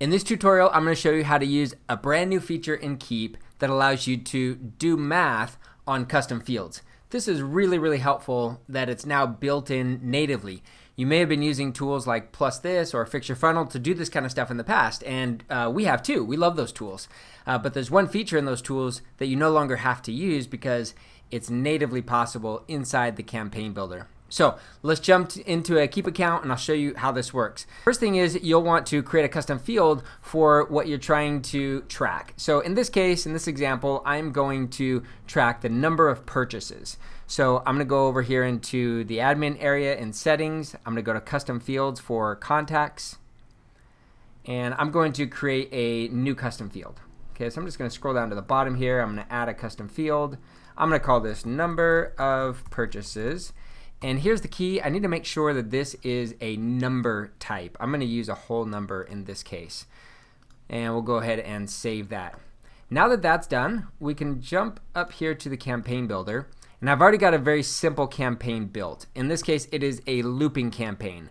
In this tutorial, I'm going to show you how to use a brand new feature in Keap that allows you to do math on custom fields. This is really helpful that it's now built in natively. You may have been using tools like plus this or fix your funnel to do this kind of stuff in the past, and we have too. We love those tools. But there's one feature in those tools that you no longer have to use because it's natively possible inside the campaign builder. So let's jump into a Keap account and I'll show you how this works. First thing is you'll want to create a custom field for what you're trying to track. So in this case, in this example, I'm going to track the number of purchases. So I'm going to go over here into the admin area in settings. I'm going to go to custom fields for contacts. And I'm going to create a new custom field. Okay, so I'm just going to scroll down to the bottom here. I'm going to add a custom field. I'm going to call this number of purchases. And here's the key. I need to make sure that this is a number type. I'm going to use a whole number in this case. And we'll go ahead and save that. Now that that's done, we can jump up here to the campaign builder. And I've already got a very simple campaign built. In this case, it is a looping campaign.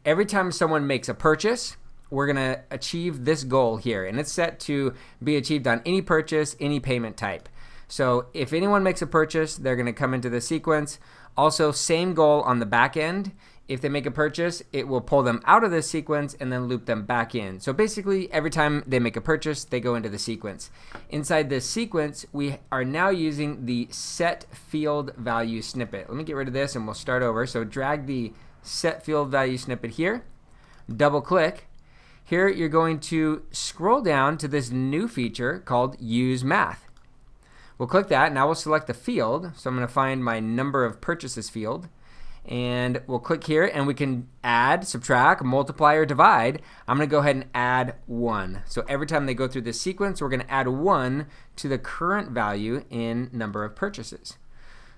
Every time someone makes a purchase, we're going to achieve this goal here. And it's set to be achieved on any purchase, any payment type. So if anyone makes a purchase, they're going to come into the sequence. Also, same goal on the back end. If they make a purchase, it will pull them out of this sequence and then loop them back in. So basically, every time they make a purchase, they go into the sequence. Inside this sequence, we are now using the set field value snippet. Let me get rid of this and we'll start over. So drag the set field value snippet here, double click. Here you're going to scroll down to this new feature called Use Math. We'll click that. Now we'll select the field. So I'm going to find my number of purchases field. And we'll click here and we can add, subtract, multiply, or divide. I'm going to go ahead and add 1. So every time they go through this sequence, we're going to add 1 to the current value in number of purchases.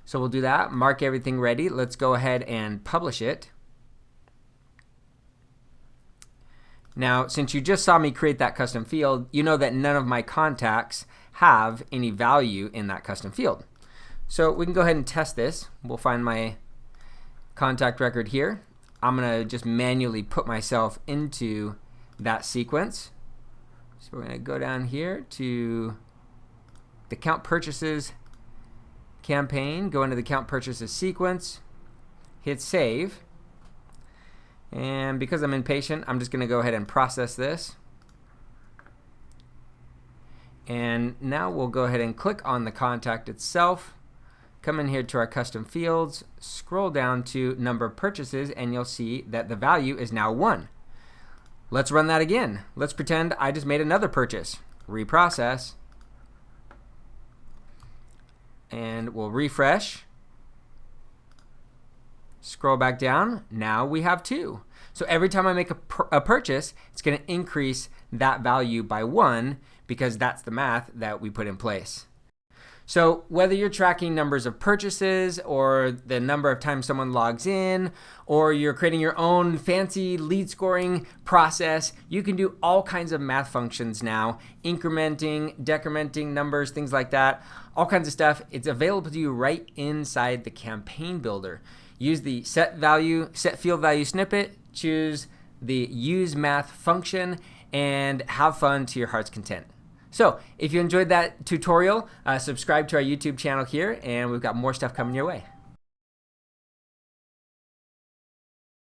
So we'll do that, mark everything ready. Let's go ahead and publish it. Now, since you just saw me create that custom field, you know that none of my contacts have any value in that custom field. So we can go ahead and test this. We'll find my contact record here. I'm going to just manually put myself into that sequence. So we're going to go down here to the count purchases campaign, go into the count purchases sequence, hit save. And because I'm impatient, I'm just going to go ahead and process this. And now we'll go ahead and click on the contact itself. Come in here to our custom fields, scroll down to number of purchases, and you'll see that the value is now 1. Let's run that again. Let's pretend I just made another purchase. Reprocess. And we'll refresh. Scroll back down. Now we have 2. So every time I make a purchase, it's going to increase that value by 1 because that's the math that we put in place. So whether you're tracking numbers of purchases or the number of times someone logs in, or you're creating your own fancy lead scoring process, you can do all kinds of math functions now, incrementing, decrementing numbers, things like that, all kinds of stuff. It's available to you right inside the campaign builder. Use the set field value snippet, choose the use math function, and have fun to your heart's content. So if you enjoyed that tutorial, subscribe to our YouTube channel here, and we've got more stuff coming your way.